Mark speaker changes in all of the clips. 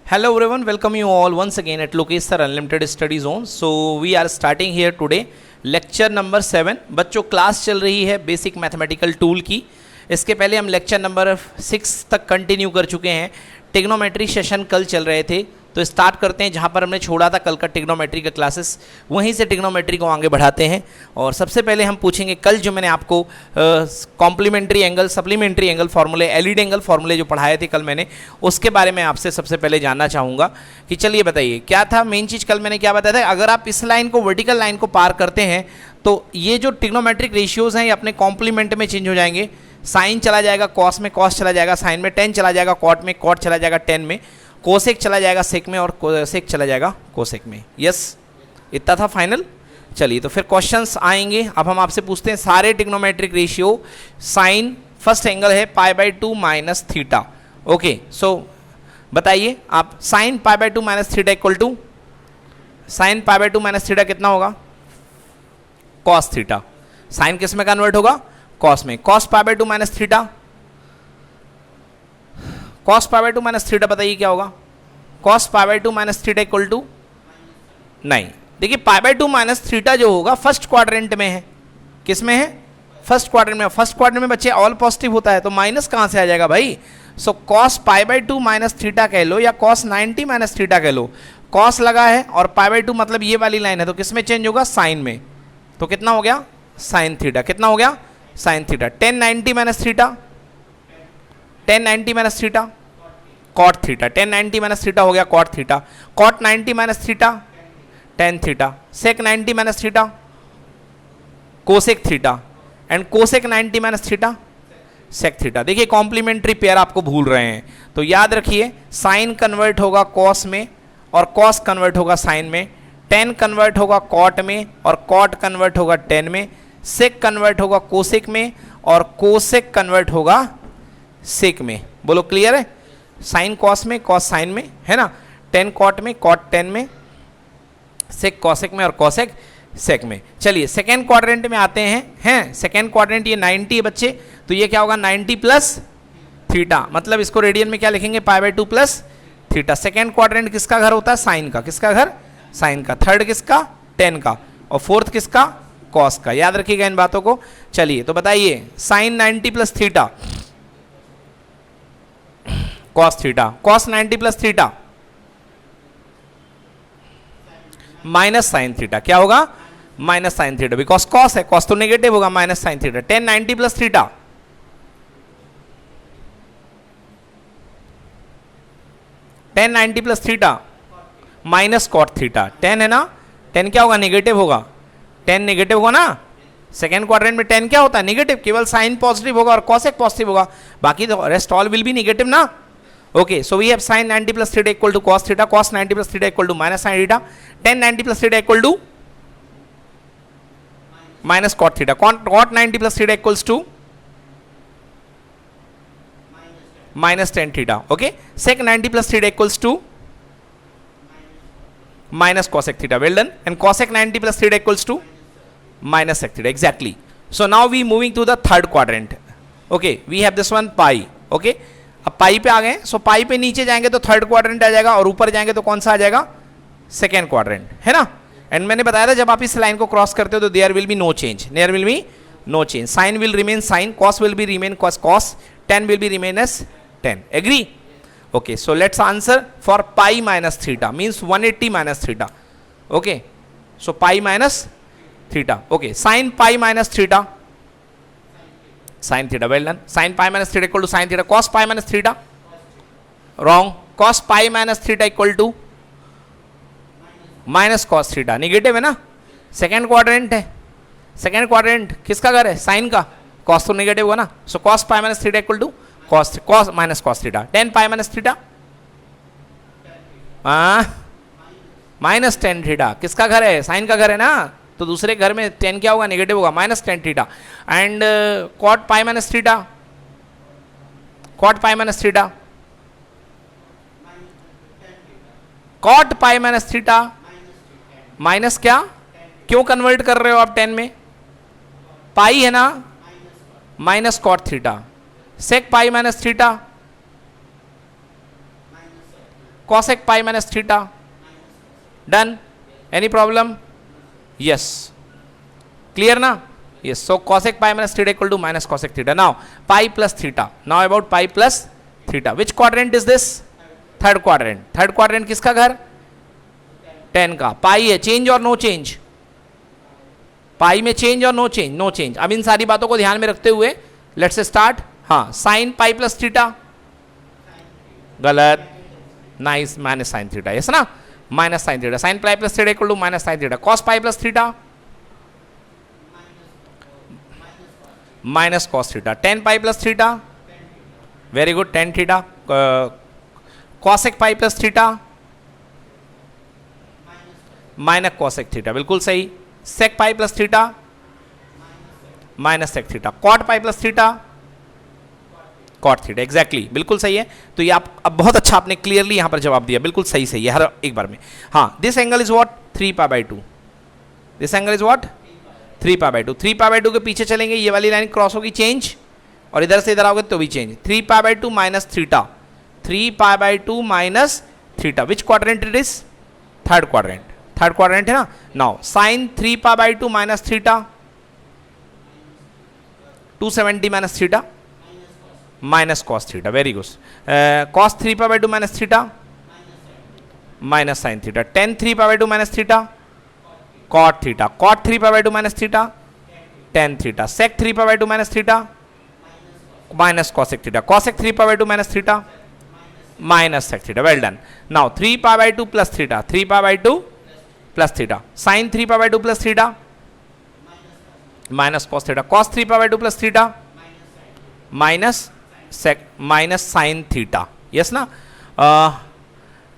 Speaker 1: Hello everyone, welcome you all once again at Lokesh Sir Unlimited Study Zone. So we are starting here today lecture number 7। बच्चों class चल रही है basic mathematical tool की। इसके पहले हम lecture number 6 तक कंटिन्यू कर चुके हैं। टिग्नोमेट्री सेशन कल चल रहे थे, तो स्टार्ट करते हैं जहाँ पर हमने छोड़ा था कल का टिग्नोमेट्री का क्लासेस, वहीं से टिग्नोमेट्री को आगे बढ़ाते हैं। और सबसे पहले हम पूछेंगे कल जो मैंने आपको कॉम्प्लीमेंट्री एंगल, सप्लीमेंट्री एंगल फार्मूले, एलईडी एंगल फार्मूले जो पढ़ाए थे कल मैंने, उसके बारे में आपसे सबसे पहले जानना चाहूँगा कि चलिए बताइए क्या था मेन चीज़। कल मैंने क्या बताया था, अगर आप इस लाइन को वर्टिकल लाइन को पार करते हैं तो ये जो टिग्नोमेट्रिक रेशियोज़ हैं ये अपने कॉम्प्लीमेंट में चेंज हो जाएंगे। साइन चला जाएगा कॉस में, कॉस चला जाएगा साइन में, टेन चला जाएगा कॉट में, कॉट चला जाएगा टेन में, कोसेक चला जाएगा सेक में, और सेक चला जाएगा कोसेक में। यस, इतना था फाइनल। चलिए तो फिर क्वेश्चंस आएंगे। अब हम आपसे पूछते हैं सारे trigonometric ratio, sine first angle है π/2 माइनस थीटा। ओके, सो बताइए आप, sine π/2 minus theta equal to, sine π/2 minus theta कितना होगा? Cos theta. साइन किस में कन्वर्ट होगा? कॉस में। Cos π/2 minus theta, cos π/2 minus theta बताइए क्या होगा? Cos π/2 minus theta equal to, नहीं देखिए π/2 माइनस थीटा जो होगा फर्स्ट क्वाड्रेंट में है। किस में है? फर्स्ट क्वाड्रेंट में। फर्स्ट क्वाड्रेंट में बच्चे ऑल पॉजिटिव होता है, तो माइनस कहाँ से आ जाएगा भाई? सो कॉस π/2 माइनस थीटा कह लो या कॉस 90 माइनस थीटा कह लो, कॉस लगा है और π/2 मतलब ये वाली लाइन है, तो किस में चेंज होगा? साइन में। तो कितना हो गया? Sine theta. कितना हो गया? Sine theta. 1090 minus theta, 1090 minus theta cot theta. 1090 minus theta हो गया cot theta. Cot 90 minus theta tan theta. Sec 90 minus theta cosec theta, and cosec 90 minus theta sec theta. देखिए कॉम्प्लीमेंट्री पेयर आपको भूल रहे हैं, तो याद रखिए साइन कन्वर्ट होगा कॉस में और कॉस कन्वर्ट होगा साइन में, टेन कन्वर्ट होगा कॉट में और कॉट कन्वर्ट होगा टेन में, सेक कन्वर्ट होगा कोसेक में और कोसेक कन्वर्ट होगा सेक में। बोलो क्लियर है? साइन कॉस में, कॉस साइन में, है ना, टेन कॉट में, कॉट टेन में, सेक कॉसेक में और कॉसेक सेक में। चलिए सेकेंड क्वाड्रेंट में आते हैं सेकेंड क्वाड्रेंट ये 90 है बच्चे, तो ये क्या होगा? 90 प्लस थीटा, मतलब इसको रेडियन में क्या लिखेंगे? π/2 प्लस थीटा। सेकेंड क्वाड्रेंट किसका घर होता है? साइन का। किसका घर? साइन का। थर्ड किसका? टेन का। और फोर्थ किसका? कॉस का। याद रखिएगा इन बातों को। चलिए तो बताइए, sine 90 plus theta cos theta, cos 90 plus theta minus sine theta. क्या होगा? Minus sine theta, because cos है, कॉस तो नेगेटिव होगा, minus sine theta. 1090 plus theta, 1090 plus theta minus cot theta. 10 है ना, 10 क्या होगा? नेगेटिव होगा। 10 नेगेटिव होगा ना, सेकेंड क्वाड्रेंट में 10 क्या होता है? नेगेटिव। केवल साइन पॉजिटिव होगा और कॉसेक पॉजिटिव होगा, बाकी तो rest all will be negative ना। Okay, so we have sine 90 plus theta equal to cos theta, cos 90 plus theta equal to minus sine theta, 1090 plus theta equal to minus cot theta, cot 90 plus theta equals to minus tan theta. Okay, sec 90 plus theta equals to minus cosec theta. Well done. And cosec 90 plus theta equals to minus sec theta. Exactly. So now we moving to the third quadrant. Okay, we have this one pi. Okay, अब पाई पे आ गए, सो पाई पे नीचे जाएंगे तो third quadrant आ जाएगा और ऊपर जाएंगे तो कौन सा आ जाएगा? सेकेंड क्वाड्रेंट, है ना। एंड मैंने बताया था जब आप इस लाइन को क्रॉस करते हो तो there will be no change, there will be no change. Sine will remain sine, cos will be remain cos, cos, tan will be remain as tan. Agree? Okay, so let's answer for pi minus theta means 180 minus theta. Okay, so pi minus theta. Okay, sin pi minus theta, sin theta. Well done. Sin pi minus theta equal to sin theta. Cos pi minus theta, wrong. Cos pi minus theta equal to minus cos theta. Negative है ना, second quadrant है। Second quadrant किसका घर है? Sign का। cos तो negative होगा ना, so cos pi minus theta equal to cos minus cos theta. 10 pi minus theta minus 10 theta. किसका घर है? साइन का घर है ना, तो दूसरे घर में 10 क्या होगा? नेगेटिव होगा, minus 10 theta. And cot pi minus theta, cot pi minus theta, cot pi minus theta minus क्या? क्यों कन्वर्ट कर रहे हो आप 10 में? पाई है ना, minus cot theta. Sec pi minus theta cosec pi minus theta. Done? Any problem? Yes. Clear na? Yes. So cosec pi minus theta equal to minus cosec theta. Now pi plus theta. Now about pi plus theta. Which quadrant is this? Third quadrant. Third quadrant किसका घर? 10 का. पाई है, change और no change? पाई में change और no change? No change. अब इन सारी बातों को ध्यान में रखते हुए लेट्स स्टार्ट. हाँ, साइन पाई प्लस थीटा. गलत. Nice. Minus sine theta. Yes ना? Minus sine theta. Sine pi plus theta equal to minus sine theta. Cos pi plus theta minus cos theta. Tan pi plus theta. Very good. Tan theta. Cosec pi plus theta minus cosec theta. बिल्कुल सही. Sec pi plus theta minus sec theta. Cot pi plus theta cot theta. Exactly, बिल्कुल सही है. तो ये आप अब बहुत अच्छा आपने क्लियरली यहां पर जवाब दिया. बिल्कुल सही सही है हर एक बार में. हाँ, this angle is what? 3π/2. This angle is what? 3π/2. 3π/2 के पीछे चलेंगे, ये वाली लाइन क्रॉस होगी, चेंज. और इधर से इधर आओगे तो भी change. 3π/2 minus theta. 3π/2 minus theta. Which quadrant it is? Third quadrant. Third quadrant है ना. Now sine 3π/2 minus theta 270 minus theta minus cos theta. Very good. Cos 3π/2 minus theta minus sine theta. Tan 3π/2 minus theta cot theta. Cot 3π/2 minus theta tan theta. Sec 3π/2 minus theta minus cosec theta. Cosec 3π/2 minus theta minus sec theta. Well done. Now 3π/2 plus theta. 3π/2 plus theta. Sine 3π/2 plus theta minus cos theta. Cos 3π/2 plus theta minus sec minus sine theta. Yes ना?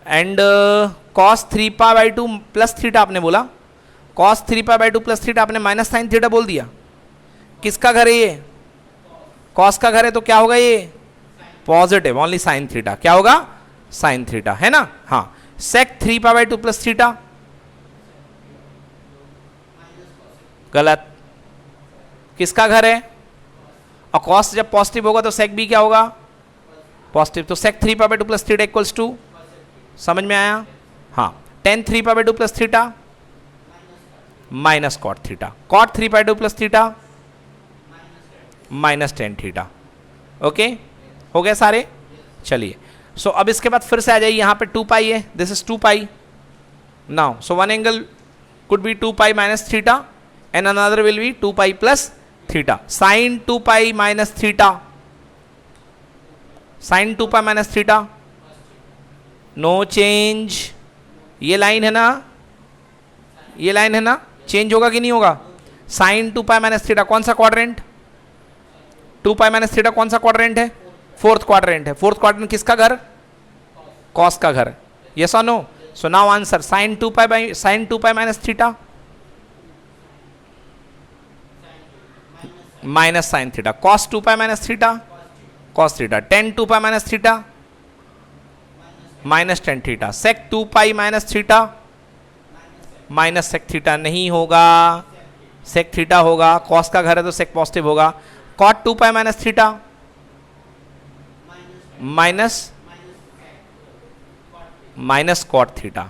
Speaker 1: And cos 3π/2 plus theta आपने बोला. Cos 3π/2 plus theta आपने minus sine theta बोल दिया. किसका घर है ये? कॉस का घर है. तो क्या होगा ये? पॉजिटिव. Only sign theta. क्या होगा? Sine theta. है ना? हाँ. सेक 3π/2 प्लस थीटा गलत. किसका घर है? और कॉस जब पॉजिटिव होगा तो सेक भी क्या होगा? पॉजिटिव. तो sec 3π/2 plus theta equals to, समझ में आया? हाँ. Tan 3π/2 plus theta minus cot theta. Cot 3π/2 plus theta minus tan theta. Okay, हो गए सारे? चलिए. सो अब इसके बाद फिर से आ जाइए. यहां पे 2π है. This is 2π. Now so one angle could be 2π minus theta and another will be 2π plus theta. Sine 2π minus theta. Sine 2π minus theta no change. ये लाइन है ना? ये लाइन है ना? चेंज होगा कि नहीं होगा? साइन 2π माइनस थीटा कौन सा क्वाड्रेंट? 2π माइनस थीटा कौन सा क्वाड्रेंट है? फोर्थ क्वाड्रेंट है. फोर्थ क्वाड्रेंट किसका घर? कॉस का घर. यस और no? So now answer sine 2π minus theta minus sine theta. Cos 2π minus theta cos theta. Tan 2π minus theta minus tan theta. Sec 2π minus theta minus sec theta नहीं होगा, sec theta होगा. Cos का घर है तो sec positive होगा. Cot 2π minus theta minus minus cot theta.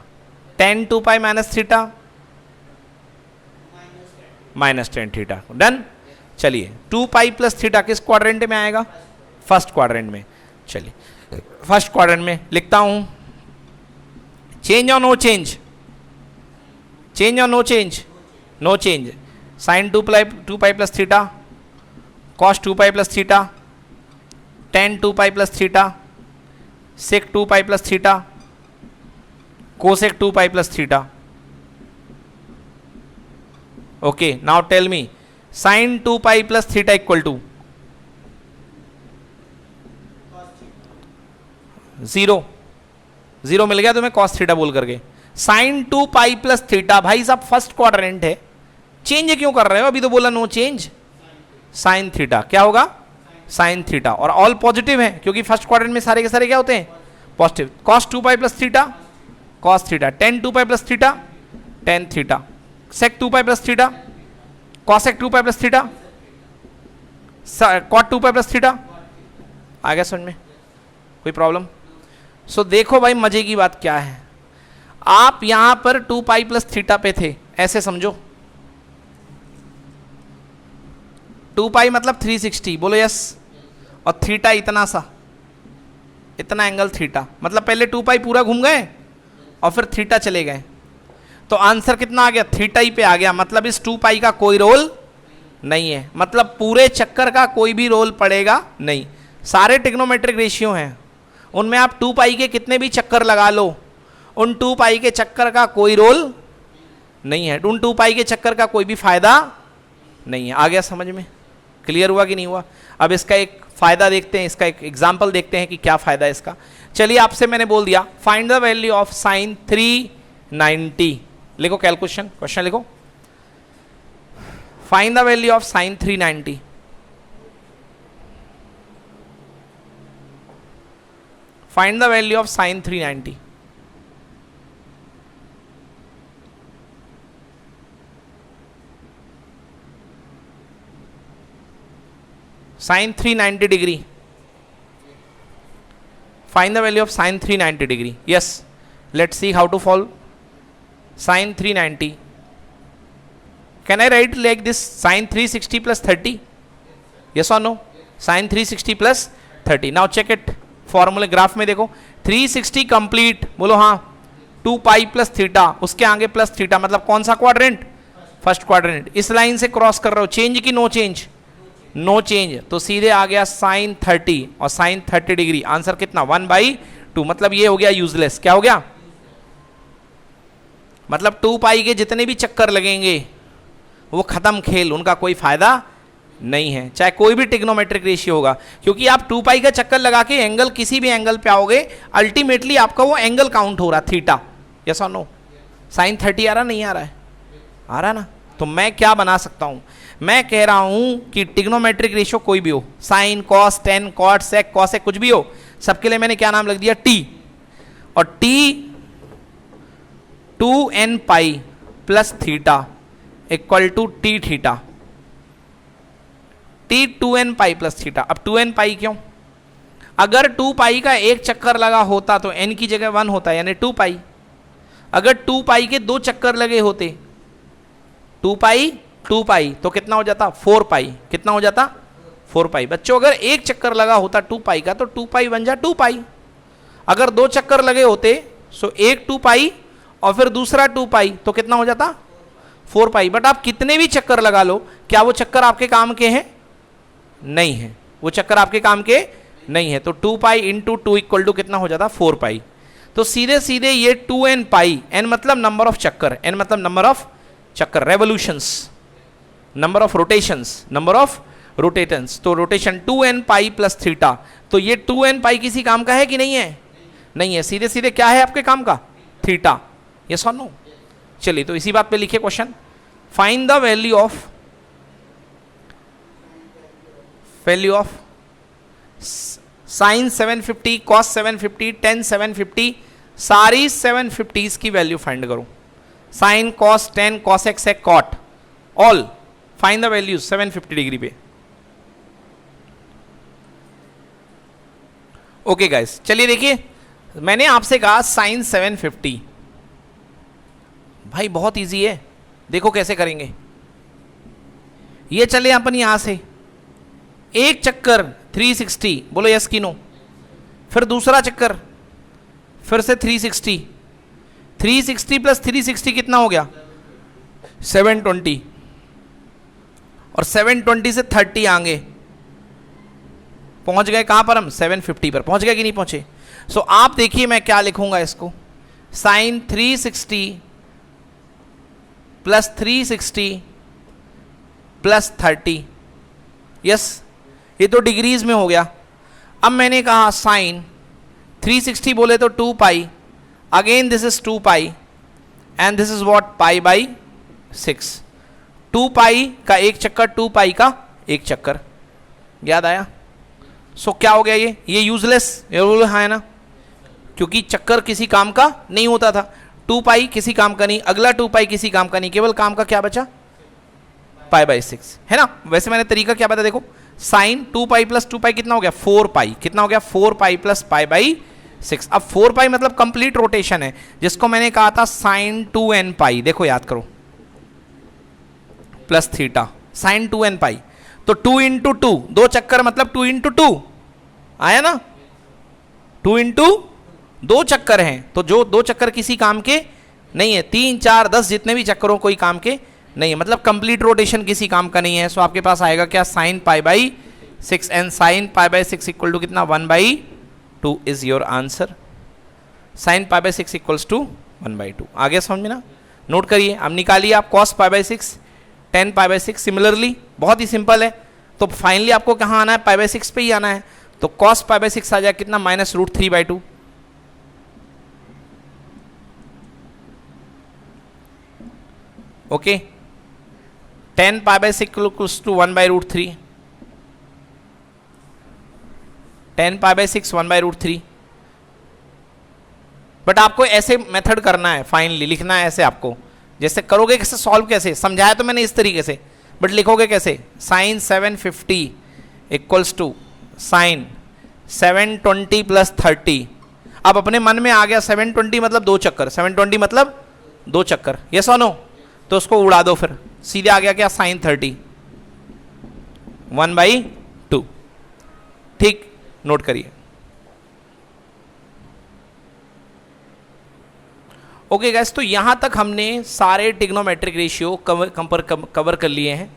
Speaker 1: Tan 2π minus theta minus tan theta. Done. चलिए 2π plus theta किस क्वाड्रेंट में आएगा? फर्स्ट क्वाड्रेंट में. चलिए फर्स्ट क्वाड्रेंट में लिखता हूं. चेंज और नो चेंज? चेंज और no change? No change. Sine 2π plus theta cos 2π plus theta tan 2π plus theta sec 2π plus theta cosec 2π plus theta. Okay, now tell me sine 2π plus theta equal to 0. 0 मिल गया तुम्हें cos theta बोल करके. Sine 2π plus theta. भाई साहब first quadrant है, change क्यों कर रहे हो? अभी तो बोला नो चेंज. साइन थीटा क्या होगा? Sine theta. और ऑल पॉजिटिव है क्योंकि फर्स्ट क्वाड्रेंट में सारे के सारे क्या होते हैं? Positive. Cos 2π plus theta cos theta. Tan 2π plus theta tan theta. Sec 2π plus theta cosec 2π plus theta cot 2π plus theta. आ गया समझ में? कोई प्रॉब्लम? सो देखो भाई मजे की बात क्या है, आप यहां पर 2 पाई प्लस थीटा पे थे, ऐसे समझो 2 पाई मतलब 360, बोलो यस, और थीटा इतना सा, इतना एंगल थीटा, मतलब पहले 2 पाई पूरा घूम गए और फिर थीटा चले गए, तो आंसर कितना आ गया, थीटा ही पे आ गया। मतलब इस 2 पाई का कोई रोल नहीं है, मतलब पूरे चक्कर का कोई भी रोल पड़ेगा नहीं। सारे ट्रिग्नोमेट्रिक रेशियो हैं, उनमें आप 2 पाई के कितने भी चक्कर लगा लो, उन 2 पाई के चक्कर का कोई रोल नहीं है, उन 2 पाई के चक्कर का कोई भी फायदा नहीं है। आ गया समझ में, क्लियर हुआ कि नहीं हुआ? अब इसका एक फायदा देखते हैं, इसका एक एग्जाम्पल देखते हैं कि क्या फायदा है इसका। चलिए, आपसे मैंने बोल दिया find the value of sine 390, लिखो कैलकुलेशन, क्वेश्चन लिखो, find the value of sine 390। Find the value of sine 390। Sine 390 degree, find the value of sine 390 degree. Yes, let's see how to solve sine 390. Can I write like this, sin 360 plus 30? Yes or no? Sin 360 plus 30. Now check it. फॉर्मूले graph में देखो, 360 complete, बोलो हाँ, 2 पाई plus theta, उसके आगे plus theta, मतलब कौन सा क्वाड्रेंट, फर्स्ट क्वाड्रेंट। इस लाइन से क्रॉस कर रहे हो, चेंज की नो चेंज, नो चेंज, तो सीधे आ गया साइन 30 और साइन 30 डिग्री। आंसर कितना, 1/2, मतलब ये हो गया यूजलेस। क्या हो गया, मतलब 2 पाई के जितने भी चक्कर लगेंगे वो खत्म खेल, उनका कोई फायदा नहीं है, चाहे कोई भी ट्रिग्नोमेट्रिक रेशियो होगा, क्योंकि आप 2 पाई का चक्कर लगा के एंगल किसी भी एंगल पे आओगे, अल्टीमेटली आपका वो एंगल काउंट हो रहा, थीटा। यस और नो? साइन 30 आ रहा, नहीं आ रहा है, आ रहा ना? तो मैं क्या बना सकता हूं, मैं कह रहा हूं कि ट्रिग्नोमेट्रिक रेशियो कोई भी हो, साइन, कॉस, टेन, कॉट, सेक, कॉसेक, कुछ भी हो, सबके लिए मैंने क्या नाम लग दिया, टी, और T 2n pi plus theta equal to T theta, T 2n pi plus theta. अब 2n पाई क्यों, अगर 2 पाई का एक चक्कर लगा होता तो n की जगह 1 होता, यानी 2 पाई। अगर 2 पाई के 2 चक्कर लगे होते, 2 पाई तो कितना हो जाता, 4 पाई, कितना हो जाता, 4 पाई। बच्चों अगर एक चक्कर लगा होता 2 पाई का तो 2 पाई बन जा 2 पाई। अगर 2 चक्कर लगे होते सो एक 2 पाई और फिर दूसरा 2 पाई तो कितना हो जाता, 4 पाई। बट आप कितने भी चक्कर लगा लो, क्या वो चक्कर आपके काम के हैं, नहीं है, वो चक्कर आपके काम के नहीं है। तो 2 पाई इंटू 2 इक्वल टू कितना हो जाता, 4 पाई। तो सीधे सीधे ये 2n पाई, n मतलब नंबर ऑफ चक्कर, n मतलब नंबर ऑफ चक्कर, revolutions, number of rotations, number of rotations, तो rotation 2n pi plus theta. तो ये 2n पाई किसी काम का है कि नहीं है, नहीं है, सीधे सीधे क्या है आपके काम का, थीटा। यस और नो? चलिए, तो इसी बात पे लिखिए question, find the value of sine 750, cos 750, tan 750, सारी 750s की वैल्यू फाइंड करो, sine, cos, tan, cosec, sec, cot, all find the values 750 degree पे। ओके गाइस, चलिए देखिए, मैंने आपसे कहा साइन 750, भाई बहुत इजी है, देखो कैसे करेंगे। ये चले अपन यहां से, एक चक्कर 360, बोलो यस की नो, फिर दूसरा चक्कर फिर से 360, 360 प्लस 360 कितना हो गया, 720, और 720 से 30 आगे पहुंच गए, कहां पर हम, 750 पर पहुंच गए कि नहीं पहुंचे। सो आप देखिए मैं क्या लिखूंगा इसको, साइन 360 प्लस 360 प्लस 30, यस, ये तो डिग्रीज में हो गया। अब मैंने कहा साइन 360 बोले तो 2 pi, again this is 2 pi and this is what, pi by 6, 2 pi का एक चक्कर, 2 पाई का एक चक्कर, याद आया? सो क्या हो गया, ये यूजलेस है ना, क्योंकि चक्कर किसी काम का नहीं होता था, 2 पाई किसी काम का नहीं, अगला 2 पाई किसी काम का नहीं, केवल काम का क्या बचा, पाई बाई 6, है ना। वैसे मैंने तरीका क्या बताया, देखो साइन 2 पाई प्लस 2 पाई कितना हो गया, 4 पाई, कितना हो गया, 4 पाई प्लस पाई बाई 6। अब 4 पाई मतलब कंप्लीट रोटेशन है, जिसको मैंने कहा था साइन 2n पाई, देखो याद करो, प्लस थीटा साइन 2n पाई। तो 2 इंटू 2, 2 चक्कर मतलब 2 इंटू 2 आया ना, 2 इंटू 2 चक्कर हैं, तो जो 2 चक्कर किसी काम के नहीं है, 3 4 10 जितने भी चक्करों कोई काम के नहीं है, मतलब कंप्लीट रोटेशन किसी काम का नहीं है। सो आपके पास आएगा क्या, sine pi by 6 and sine pi by 6 equal to कितना, 1/2 is your answer. Sine pi by 6 equals to 1/2। आगे समझ में ना, नोट करिए। अब निकालिए आप cos pi by 6, ten pi by 6। Similarly बहुत ही सिंपल है, तो फाइनली आपको कहाँ आना है, पाई बाई 6 पे ही आना है। तो कॉस पाई बाई 6 आ जाएगा कितना, -√3/2। Okay, 10 pi by 6 equals to 1/√3, 10 pi by 6 1/√3। But आपको ऐसे मेथड करना है, फाइनली लिखना है ऐसे आपको, जैसे करोगे कैसे, सॉल्व कैसे, समझाया तो मैंने इस तरीके से, बट लिखोगे कैसे, sine 750 equals to sine 720 plus 30। अब अपने मन में आ गया 720 मतलब 2 चक्कर, 720 मतलब 2 चक्कर, ये सुनो, तो उसको उड़ा दो, फिर सीधे आ गया क्या, साइन 30 1/2। ठीक, नोट करिए। ओके गाइस, तो यहां तक हमने सारे ट्रिग्नोमेट्रिक रेशियो कवर कर लिए हैं,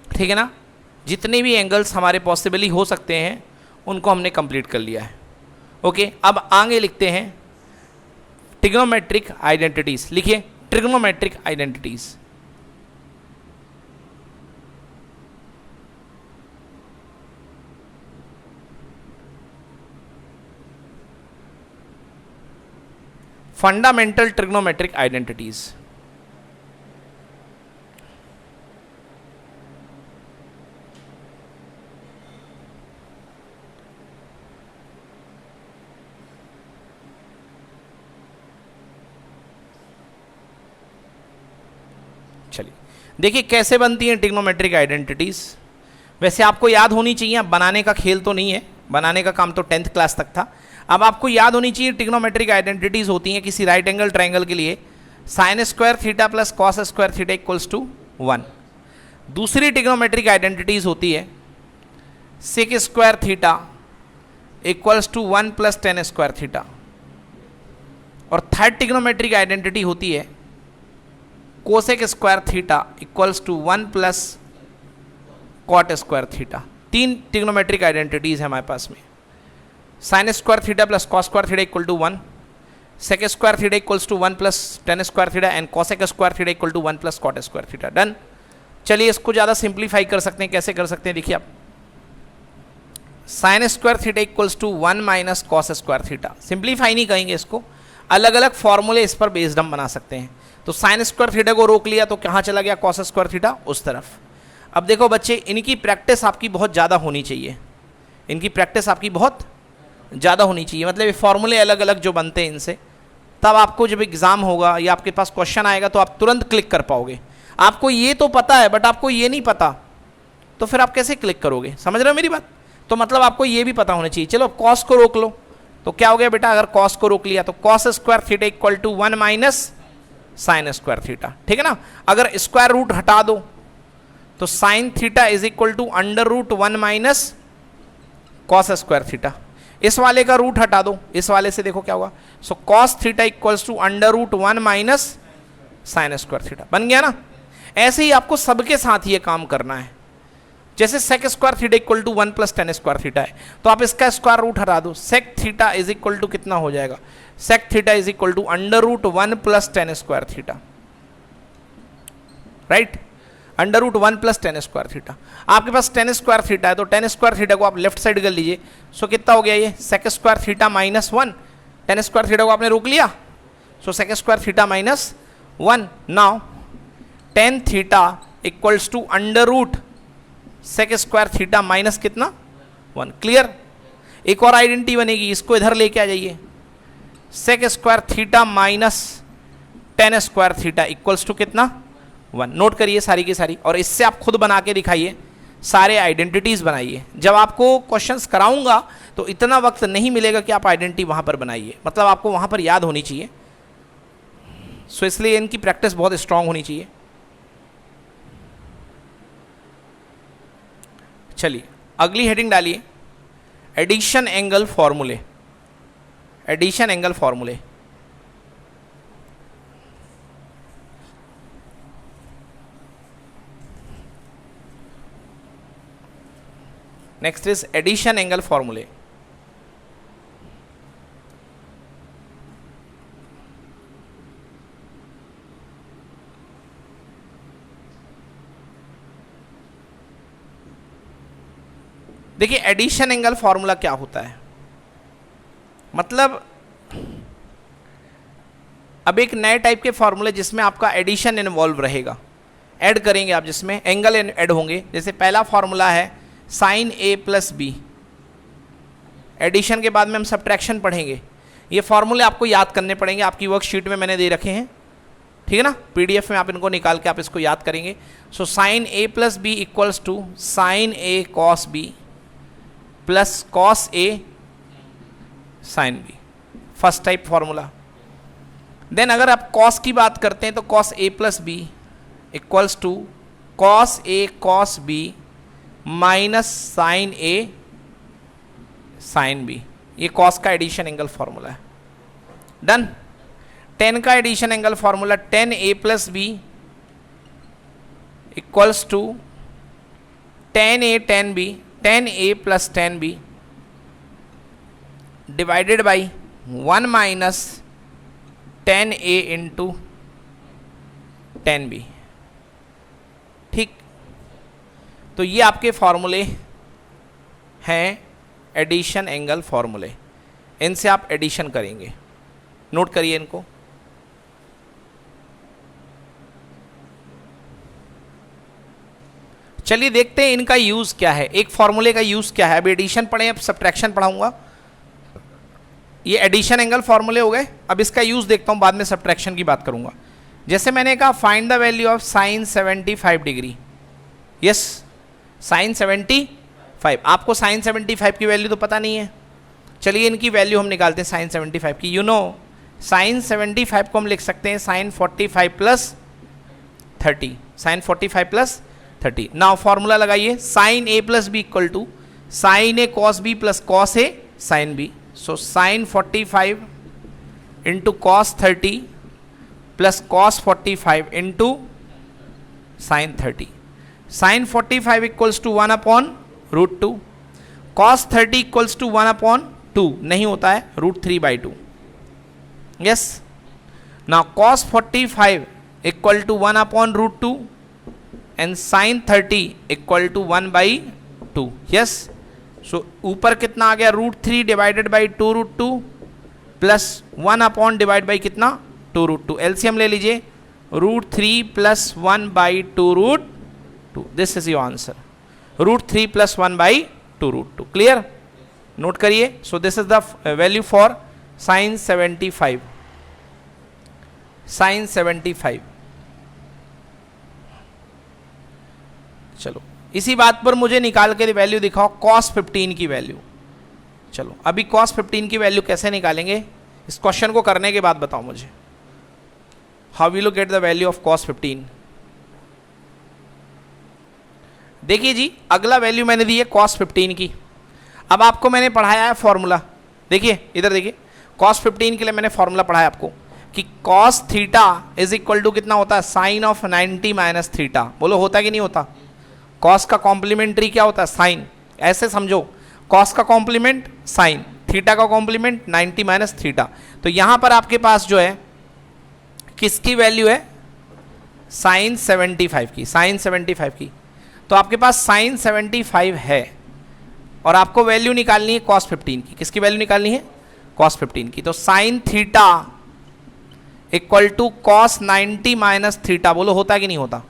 Speaker 1: ठीक है ना। जितने भी एंगल्स हमारे पॉसिबली हो सकते हैं उनको हमने कंप्लीट कर लिया है। ओके, अब आगे लिखते हैं ट्रिग्नोमेट्रिक आइडेंटिटीज। लिखिए trigonometric identities. Fundamental trigonometric identities. चलिए देखिए कैसे बनती हैं ट्रिग्नोमेट्रिक आइडेंटिटीज। वैसे आपको याद होनी चाहिए, बनाने का खेल तो नहीं है, बनाने का काम तो 10th क्लास तक था। अब आपको याद होनी चाहिए ट्रिग्नोमेट्रिक आइडेंटिटीज होती हैं किसी राइट एंगल ट्रायंगल के लिए, sine square theta plus cos square theta equals to 1। दूसरी ट्रिग्नोमेट्रिक आइडेंटिटीज होती है sec square theta equals to 1 plus tan square theta. और थर्ड ट्रिग्नोमेट्रिक आइडेंटिटी होती है cosec square theta equals to 1 plus cot square theta. 3 trigonometric identities है हमारे पास में, sine square theta plus cos square theta equal to 1, sec square theta equals to 1 plus tan square theta and cosec square theta equal to 1 plus cot square theta. Done. चलिए इसको ज़्यादा simplify कर सकते हैं, कैसे कर सकते हैं देखिए आप, sine square theta equals to 1 minus cos square theta. Simplify नहीं कहेंगे इसको, अलग अलग फॉर्मूले इस पर बेस्ड हम बना सकते हैं। तो साइन स्क्वायर थीटा को रोक लिया तो कहाँ चला गया, कॉस स्क्वायर थीटा उस तरफ। अब देखो बच्चे, इनकी प्रैक्टिस आपकी बहुत ज़्यादा होनी चाहिए, इनकी प्रैक्टिस आपकी बहुत ज़्यादा होनी चाहिए। मतलब ये फॉर्मूले अलग अलग जो बनते हैं इनसे, तब आपको जब एग्ज़ाम होगा या आपके पास क्वेश्चन आएगा तो आप तुरंत क्लिक कर पाओगे। आपको ये तो पता है बट आपको ये नहीं पता, तो फिर आप कैसे क्लिक करोगे, समझ रहे हो मेरी बात। तो मतलब आपको ये भी पता होना चाहिए। चलो कॉस को रोक लो, तो क्या हो गया बेटा, अगर कॉस को रोक लिया तो cos square theta equal to 1 minus sine square theta, ठीक है ना। अगर स्क्वायर रूट हटा दो तो sine theta is equal to √1 minus cos square theta. इस वाले का रूट हटा दो, इस वाले से देखो क्या होगा, so cos theta equals to √1 minus sine square theta. बन गया ना। ऐसे ही आपको सबके साथ ये काम करना है। जैसे sec square theta equal to 1 plus tan square theta है, तो आप इसका स्क्वायर रूट हटा दो, sec theta is equal to कितना हो जाएगा, sec theta is equal to √1 plus tan square theta, right, √1 plus tan square theta. आपके पास टेन स्क्वायर थीटा है तो टेन स्क्वायर थीटा को आप लेफ्ट साइड कर लीजिए। सो कितना हो गया ये, sec square theta minus 1, tan square theta को आपने रोक लिया, so sec square theta minus 1। Now tan theta equals to √ sec square theta minus कितना 1। क्लियर। एक और आइडेंटिटी बनेगी, इसको इधर लेके आ जाइए, sec square theta minus tan square theta equals to कितना 1। नोट करिए सारी की सारी, और इससे आप खुद बना के दिखाइए। सारे आइडेंटिटीज बनाइए। जब आपको क्वेश्चंस कराऊंगा तो इतना वक्त नहीं मिलेगा कि आप आइडेंटिटी वहां पर बनाइए, मतलब आपको वहां पर याद होनी चाहिए। सो इसलिए इनकी प्रैक्टिस बहुत स्ट्रांग होनी चाहिए। चलिए अगली हेडिंग डालिए, एडिशन एंगल फॉर्मूले। एडिशन एंगल फॉर्मूले, नेक्स्ट इज एडिशन एंगल फॉर्मूले। देखिए एडिशन एंगल फॉर्मूला क्या होता है, मतलब अब एक नए टाइप के फॉर्मूले जिसमें आपका एडिशन इन्वॉल्व रहेगा, ऐड करेंगे आप, जिसमें एंगल ऐड होंगे। जैसे पहला फॉर्मूला है sign A plus B, addition के बाद में हम सब्ट्रैक्शन पढ़ेंगे। ये फॉर्मूले आपको याद करने पड़ेंगे, आपकी वर्कशीट में मैंने दे रखे हैं, ठीक है ना, पीडीएफ में आप इनको निकाल के आप इसको याद करेंगे। So sine A plus B equals to sine A cos B plus cos A sine B, first type formula. Then अगर आप कॉस की बात करते हैं तो cos A plus B equals to cos A cos B minus sine A sine B, ये cos का addition angle formula है। डन। टेन का addition angle formula tan A plus B equals to tan A tan B, ten A plus tan B divided by 1 minus tan A into tan B. ठीक, तो ये आपके फॉर्मूले हैं addition angle फॉर्मूले, इनसे आप एडिशन करेंगे, नोट करिए इनको। चलिए देखते हैं इनका यूज क्या है, एक फॉर्मूले का यूज क्या है। अभी एडिशन पढ़े, अब सब्ट्रैक्शन पढ़ाऊंगा। ये एडिशन एंगल फॉर्मूले हो गए, अब इसका यूज देखता हूं, बाद में सब्ट्रैक्शन की बात करूंगा। जैसे मैंने कहा find the value of sine 75 degree, yes sine 75, आपको साइन 75 की वैल्यू तो पता नहीं है, चलिए इनकी वैल्यू हम निकालते हैं साइन 75 की। यू नो साइन 75 को हम लिख सकते हैं sine 45 plus 30, sine 45 plus 30। Now formula लगाइए, sine A plus B equal to sine A cos B plus cos A sine B. So sine 45 into cos 30 plus cos 45 into sine 30। Sine 45 equals to 1 upon root 2, cos 30 equals to 1 upon 2 नहीं होता है, root 3/2। Yes, now cos 45 equal to 1 upon root 2 and sine 30 equal to 1/2। Yes, so ऊपर कितना आ गया, root 3 divided by 2 root 2 plus 1 upon divide by कितना 2 root 2। LCM ले लीजिए, root 3 plus 1/2 root 2, this is your answer, root 3 plus 1/2 root 2। Clear, note करिए। So this is the value for sine 75, sine 75। चलो इसी बात पर मुझे निकाल के वैल्यू दिखाओ कॉस 15 की वैल्यू। चलो अभी कॉस 15 की वैल्यू कैसे निकालेंगे, इस क्वेश्चन को करने के बाद बताओ मुझे, how will you get the value of cos 15। देखिए जी, अगला वैल्यू मैंने दी है कॉस 15 की। अब आपको मैंने पढ़ाया है फॉर्मूला, देखिए इधर देखिए, कॉस 15 के लिए मैंने फॉर्मूला पढ़ाया आपको कि cos theta is equal to कितना होता है, साइन ऑफ 90 माइनस थीटा। बोलो होता कि नहीं होता, कॉस का कॉम्प्लीमेंट्री क्या होता है, साइन। ऐसे समझो, कॉस का कॉम्प्लीमेंट साइन, थीटा का कॉम्प्लीमेंट 90 माइनस थीटा। तो यहां पर आपके पास जो है किसकी वैल्यू है, साइन 75 की, साइन 75 की। तो आपके पास साइन 75 है और आपको वैल्यू निकालनी है कॉस 15 की। किसकी वैल्यू निकालनी है, कॉस 15 की। तो sine theta equal to cos 90 minus theta. बोलो होता है कि नहीं होता,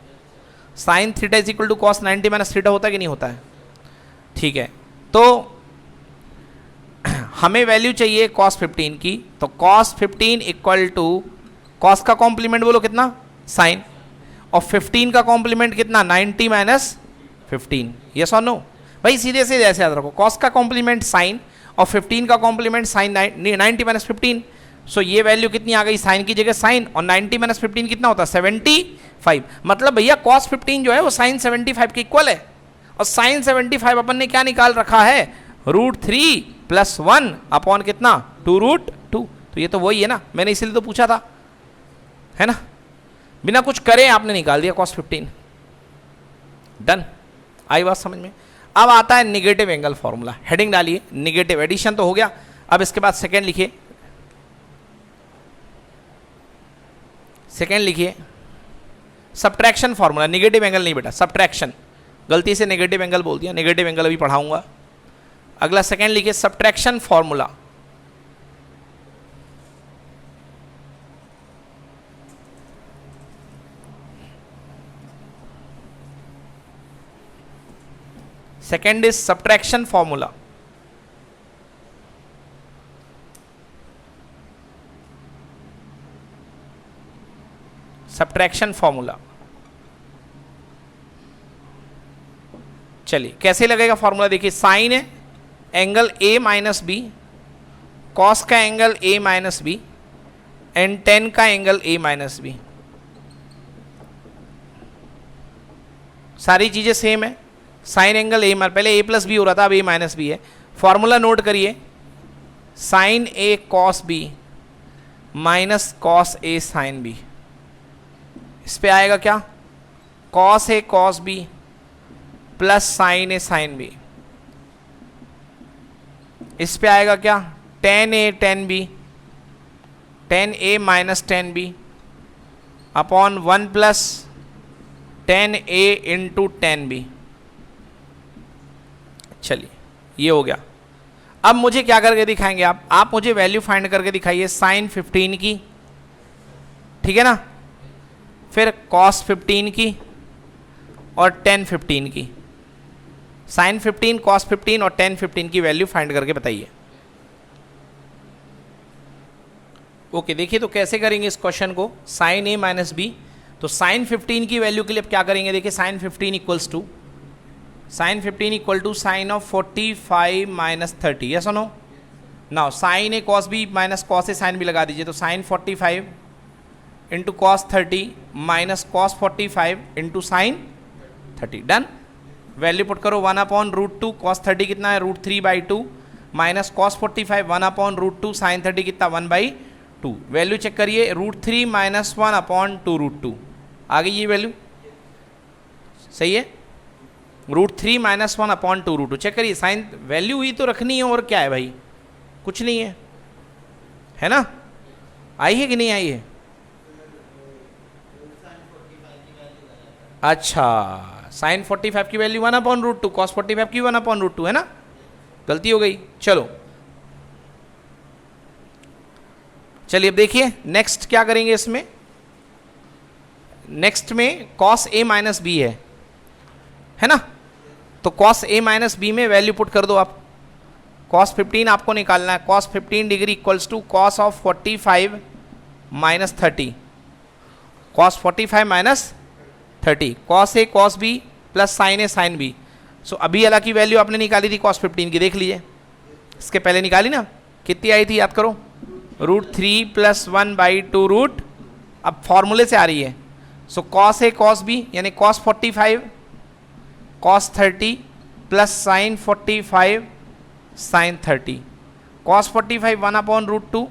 Speaker 1: sine theta is equal to cos 90 minus theta होता है कि नहीं होता है। ठीक है, तो हमें वैल्यू चाहिए कॉस 15 की, तो कॉस 15 इक्वल टू कॉस का कॉम्प्लीमेंट बोलो कितना, साइन, और 15 का कॉम्प्लीमेंट कितना, 90 माइनस 15। यस और नो? भाई सीधे से जैसे याद रखो, कॉस का कॉम्प्लीमेंट साइन और 15 का कॉम्प्लीमेंट साइन 90 माइनस 15, सो ये वैल्यू कितनी आ गई, साइन की जगह साइन, और 90 माइनस 15 कितना होता है 75। मतलब भैया कॉस 15 जो है वो साइन 75 के इक्वल है, और साइन 75 अपन ने क्या निकाल रखा है, √3 + 1 अपॉन कितना 2√2। तो ये तो वही है ना, मैंने इसीलिए तो पूछा था, है ना, बिना कुछ करे आपने निकाल दिया cos 15। डन, आई बात समझ में? अब आता है निगेटिव एंगल फॉर्मूला, हेडिंग डालिए निगेटिव, एडिशन तो हो गया, अब इसके बाद सेकेंड लिखिए, सेकेंड लिखिए सब्ट्रैक्शन फॉर्मूला, निगेटिव एंगल नहीं बेटा, सब्ट्रैक्शन, गलती से नेगेटिव एंगल बोल दिया, नेगेटिव एंगल अभी पढ़ाऊंगा। अगला सेकेंड लिखिए subtraction formula, second is subtraction formula, subtraction formula। चलिए कैसे लगेगा फॉर्मूला, देखिए साइन है angle A minus B, cos का angle A minus B, and tan का एंगल A माइनस बी, सारी चीजें सेम है, साइन एंगल ए, पहले A प्लस बी हो रहा था, अब A माइनस बी है। फॉर्मूला नोट करिए, sine A cos B minus cos A sine B, इस पे आएगा क्या, cos A cos B plus sine A sine B, इस पे आएगा क्या, tan A tan B, tan A minus tan B upon 1 plus tan A into tan B. चलिए ये हो गया। अब मुझे क्या करके दिखाएंगे आप मुझे वैल्यू फाइंड करके दिखाइए साइन 15 की, ठीक है ना, फिर कॉस 15 की और टेन 15 की, साइन 15 कॉस 15 और टेन 15 की वैल्यू फाइंड करके बताइए। ओके देखिए तो कैसे करेंगे इस क्वेश्चन को, साइन A माइनस बी, तो साइन 15 की वैल्यू के लिए अब क्या करेंगे, देखिए sine 15 equals to sine 15 equal to sine of 45 minus 30, yes और no? Now sine A cos B minus cos A sine B लगा दीजिए, तो sine 45 into cos 30 minus cos 45 into sine 30, done. Value put करो 1/√2, cos 30 कितना है √3/2 minus cos 45 1/√2, sine 30 कितना 1/2, value check करिए √3 minus 1/2√2, आ गई ये वैल्यू, सही है, √3 माइनस 1/2√2, चेक करिए साइन वैल्यू ही तो रखनी है, और क्या है भाई, कुछ नहीं है ना, आई है कि नहीं आई है? अच्छा साइन 45 की वैल्यू 1/√2, कॉस 45 की 1/√2 है ना, गलती हो गई। चलो चलिए अब देखिए नेक्स्ट क्या करेंगे इसमें, नेक्स्ट में कॉस A माइनस बी है ना, तो कॉस A माइनस बी में वैल्यू पुट कर दो आप, कॉस 15 आपको निकालना है, cos 15 degree equals to cos of 45 minus 30, cos 45 minus 30, cos A cos B plus sine A sine B. So अभी वाला की वैल्यू आपने निकाली थी कॉस 15 की, देख लीजिए, इसके पहले निकाली ना, कितनी आई थी याद करो, √3 + 1/2 अब फॉर्मूले से आ रही है, so cos A cos B यानी cos 45 cos 30 plus sine 45 sine 30, cos 45 1/√2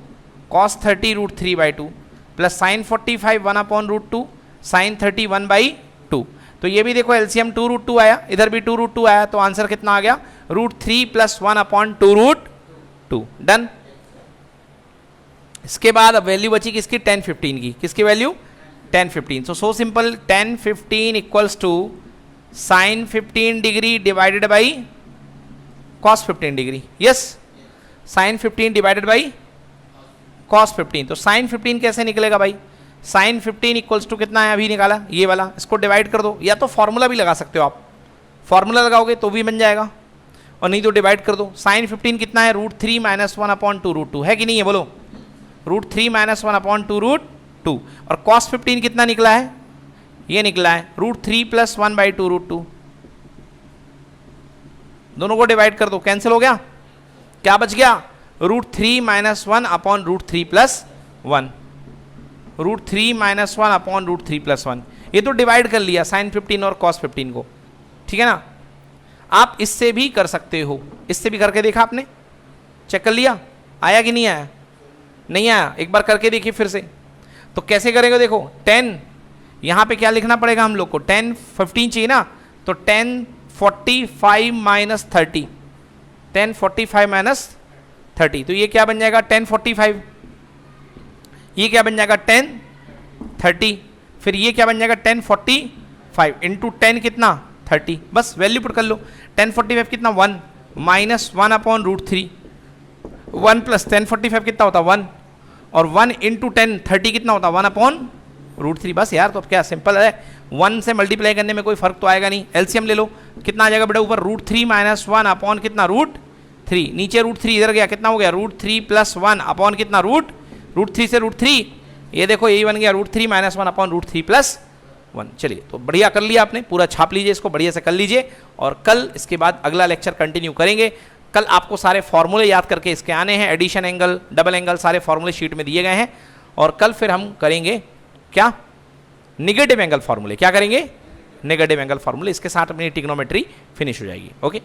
Speaker 1: cos 30 √3/2 plus sine 45 1/√2 sine 30 1/2। तो ये भी देखो एलसीएम 2√2 आया, इधर भी 2√2 आया, तो आंसर कितना आ गया, √3 + 1/2√2, डन। इसके बाद अब वैल्यू बची किसकी, 10 15 की, किसकी value 10 15, so simple 10 15 equals to sine 15 degree divided by cos 15 degree, yes, sine 15 divided by cos 15, तो साइन 15 कैसे निकलेगा भाई, साइन 15 इक्वल्स टू कितना है अभी निकाला ये वाला, इसको डिवाइड कर दो, या तो फॉर्मूला भी लगा सकते हो आप, फॉर्मूला लगाओगे तो भी बन जाएगा, और नहीं तो डिवाइड कर दो। साइन 15 कितना है, √3 माइनस 1/2√2 है कि नहीं है, बोलो, √3 माइनस 1/2, और कॉस 15 कितना निकला है, ये निकला है √3 + 1/2√2, दोनों को डिवाइड कर दो, कैंसिल हो गया, क्या बच गया, √3 - 1 अपॉन √3 + 1, √3 - 1 अपॉन √3 + 1। ये तो डिवाइड कर लिया sin 15 और cos 15 को, ठीक है ना। आप इससे भी कर सकते हो, इससे भी करके देखा आपने, चेक कर लिया आया कि नहीं आया, नहीं आया, एक बार करके देखिए फिर से। तो कैसे करेंगे, देखो 10 यहाँ पे क्या लिखना पड़ेगा हम लोग को, 10 15 चाहिए ना, तो 10 45 - 30, 10 45 - 30, तो ये क्या बन जाएगा 10 45, ये क्या बन जाएगा 10 30, फिर ये क्या बन जाएगा 10 45 इंटू 10 कितना 30, बस वैल्यू पुट कर लो। 10 45 कितना 1 - 1 अपॉन √3, 1 + 10 45 कितना होता 1, और 1 इंटू 10 30 कितना होता 1 अपॉन √3। बस यार, तो अब क्या सिंपल है, 1 से मल्टीप्लाई करने में कोई फर्क तो आएगा नहीं, एलसीएम ले लो, कितना आ जाएगा बेटा ऊपर √3 - 1 अपॉन कितना √3, नीचे √3 इधर गया, कितना हो गया √3 + 1 अपॉन कितना √3 से √3, ये देखो यही बन गया √3 - 1 अपॉन √3 + 1। चलिए, तो बढ़िया कर लिया आपने, पूरा छाप लीजिए इसको, बढ़िया से कर लीजिए, और कल इसके बाद अगला लेक्चर कंटिन्यू करेंगे। कल आपको सारे फॉर्मूले याद करके इसके आने हैं, एडिशन एंगल, डबल एंगल, सारे फॉर्मूले शीट में दिए गए हैं। और कल फिर हम करेंगे क्या, नेगेटिव एंगल फॉर्मूले, क्या करेंगे, नेगेटिव एंगल फॉर्मूले, इसके साथ अपनी ट्रिग्नोमेट्री फिनिश हो जाएगी। ओके।